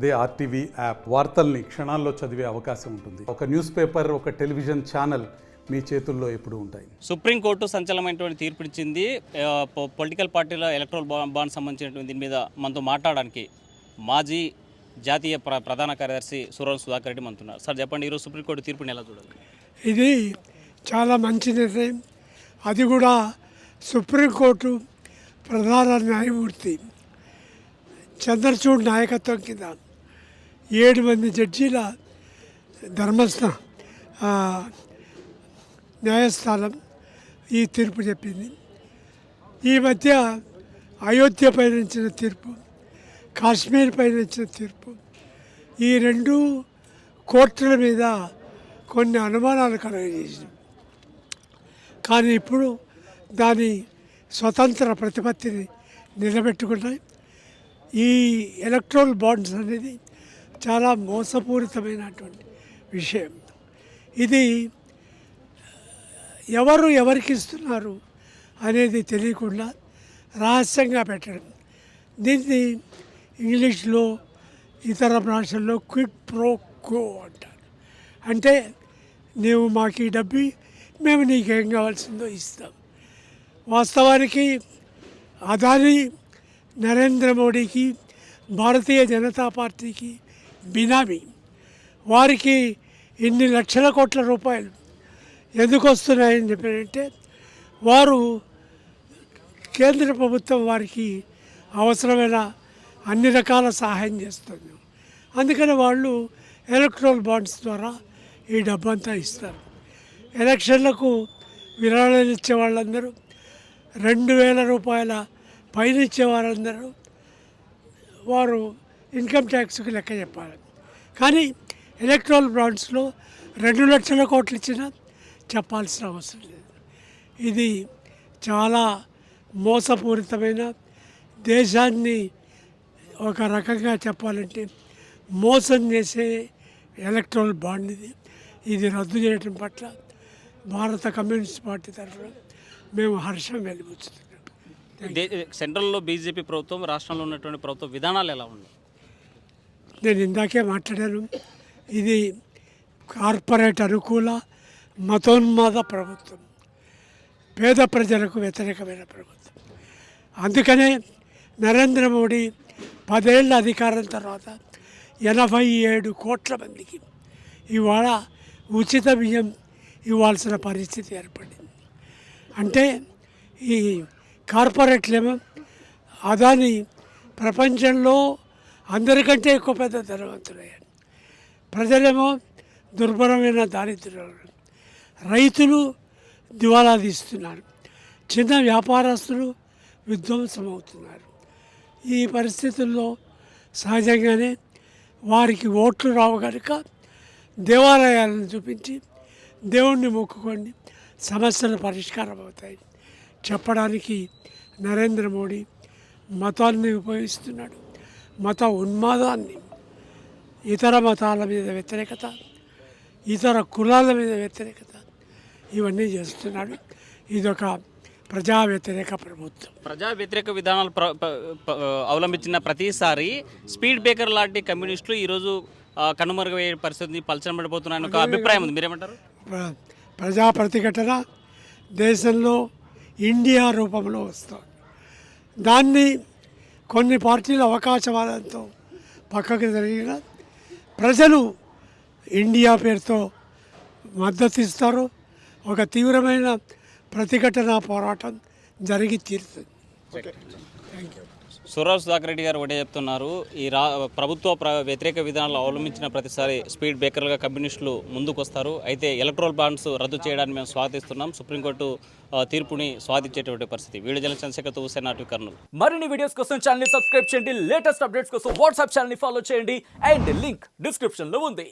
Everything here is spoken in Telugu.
అదే ఆర్టీవీ యాప్ వార్తల్ని క్షణాల్లో చదివే అవకాశం ఉంటుంది. ఒక న్యూస్ పేపర్, ఒక టెలివిజన్ ఛానల్ మీ చేతుల్లో ఎప్పుడు ఉంటాయి. సుప్రీంకోర్టు సంచలనమైనటువంటి తీర్పునిచ్చింది. పొలిటికల్ పార్టీల ఎలక్ట్రల్ బాండ్ సంబంధించినటువంటి దీని మీద మనతో మాట్లాడడానికి మాజీ జాతీయ ప్రధాన కార్యదర్శి సురవరం సుధాకర్ రెడ్డి మనతున్నారు. సార్ చెప్పండి, ఈరోజు సుప్రీంకోర్టు తీర్పుని ఎలా చూడాలి? ఇది చాలా మంచి నిర్ణయం. అది కూడా సుప్రీంకోర్టు ప్రధాన న్యాయమూర్తి చంద్రచూడ్ నాయకత్వం కింద 7 మంది జడ్జీల న్యాయస్థానం ఈ తీర్పు చెప్పింది. ఈ మధ్య అయోధ్య పైన ఇచ్చిన తీర్పు, కాశ్మీర్ పైన ఇచ్చిన తీర్పు, ఈ 2 కోర్టుల మీద కొన్ని అనుమానాలు కలగజేసింది. కానీ ఇప్పుడు దాని స్వతంత్ర ప్రతిపత్తిని నిలబెట్టుకున్నాయి. ఈ ఎలక్ట్రల్ బాండ్స్ అనేది చాలా మోసపూరితమైనటువంటి విషయం. ఇది ఎవరికి ఇస్తున్నారు అనేది తెలియకుండా రహస్యంగా పెట్టడం. దీన్ని ఇంగ్లీష్లో ఇతర భాషల్లో క్విడ్ ప్రో కో అంటారు. అంటే నీవు మాకు ఈ డబ్బు, మేము నీకేం కావాల్సిందో ఇస్తాం. వాస్తవానికి అదాని నరేంద్ర మోడీకి, భారతీయ జనతా పార్టీకి బినామీ. వారికి ఇన్ని లక్షల కోట్ల రూపాయలు ఎందుకు వస్తున్నాయని చెప్పారంటే, వారు కేంద్ర ప్రభుత్వం వారికి అవసరమైన అన్ని రకాల సహాయం చేస్తుంది. అందుకని వాళ్ళు ఎలక్ట్రల్ బాండ్స్ ద్వారా ఈ డబ్బంతా ఇస్తారు. ఎలక్షన్లకు విరాళాలు ఇచ్చే వాళ్ళందరూ, 2000 రూపాయల పైన ఇచ్చే వారందరూ వారు ఇన్కమ్ ట్యాక్స్కి లెక్క చెప్పాలి. కానీ ఎలక్ట్రల్ బాండ్స్లో 2 లక్షల కోట్లు ఇచ్చినా చెప్పాల్సిన అవసరం లేదు. ఇది చాలా మోసపూరితమైన, దేశాన్ని ఒక రకంగా చెప్పాలంటే మోసం చేసే ఎలక్ట్రల్ బాండ్ ఇది రద్దు చేయడం పట్ల భారత కమ్యూనిస్ట్ పార్టీ తరఫున మేము హర్షం వెలిబుచ్చుతున్నాం. సెంట్రల్లో బీజేపీ ప్రభుత్వం, రాష్ట్రంలో ఉన్నటువంటి ప్రభుత్వ విధానాలు ఎలా ఉన్నాయి? నేను ఇందాకే మాట్లాడాను. ఇది కార్పొరేట్ అనుకూల మతోన్మాద ప్రభుత్వం, పేద ప్రజలకు వ్యతిరేకమైన ప్రభుత్వం. అందుకనే నరేంద్ర మోడీ 10 ఏళ్ళ అధికారం తర్వాత 87 కోట్ల మందికి ఇవాళ ఉచిత బియ్యం ఇవ్వాల్సిన పరిస్థితి ఏర్పడింది. అంటే ఈ కార్పొరేట్లేమో అదాని ప్రపంచంలో అందరికంటే ఎక్కువ పెద్ద ధనవంతులయ్యారు, ప్రజలేమో దుర్భరమైన దారిద్ర్యం. రైతులు దివాలా తీస్తున్నారు, చిన్న వ్యాపారస్తులు విధ్వంసమవుతున్నారు. ఈ పరిస్థితుల్లో సహజంగానే వారికి ఓట్లు రావు కనుక దేవాలయాలను చూపించి దేవుణ్ణి మొక్కుకోండి, సమస్యలు పరిష్కారం అవుతాయి చెప్పడానికి నరేంద్ర మోడీ మతాన్ని ఉపయోగిస్తున్నాడు. మత ఉన్మాదాన్ని, ఇతర మతాల మీద వ్యతిరేకత, ఇతర కులాల మీద వ్యతిరేకత, ఇవన్నీ చేస్తున్నాడు. ఇదొక ప్రజా వ్యతిరేక ప్రభుత్వం. ప్రజా వ్యతిరేక విధానాలు అవలంబించిన ప్రతిసారి స్పీడ్ బ్రేకర్ లాంటి కమ్యూనిస్టులు ఈరోజు కనుమరుగయ్యే పరిస్థితి పలచనబడిపోతున్నాయని ఒక అభిప్రాయం ఉంది. మీరేమంటారు? ప్రజా ప్రతిఘటన దేశంలో ఇండియా రూపంలో వస్తుంది. దాన్ని కొన్ని పార్టీల అవకాశవాదంతో పక్కకు జరిగిన ప్రజలు ఇండియా పేరుతో మద్దతు ఇస్తారు. ఒక తీవ్రమైన ప్రతిఘటన పోరాటం జరిగి తీరుతుంది. Thank you. సురవరం సుధాకర్ రెడ్డి గారు ఒకటే చెప్తున్నారు, ఈ ప్రభుత్వ వ్యతిరేక విధానాలు అవలంబించిన ప్రతిసారి స్పీడ్ బ్రేకర్లుగా కమ్యూనిస్టులు ముందుకు వస్తారు. అయితే ఎలక్ట్రల్ బాండ్స్ రద్దు చేయడాన్ని మేము స్వాగతిస్తున్నాం. సుప్రీంకోర్టు తీర్పుని స్వాగతించేటువంటి పరిస్థితి. Video journalist Chandrasekhar Hussain, RTV Kurnool. మరిన్ని వీడియోస్ కోసం ఛానల్ సబ్స్క్రైబ్ చేయండి, లేటెస్ట్ అప్డేట్స్ కోసం వాట్సాప్ ఛానల్ ఫాలో చేయండి, అండ్ లింక్ డిస్క్రిప్షన్ లో ఉంది.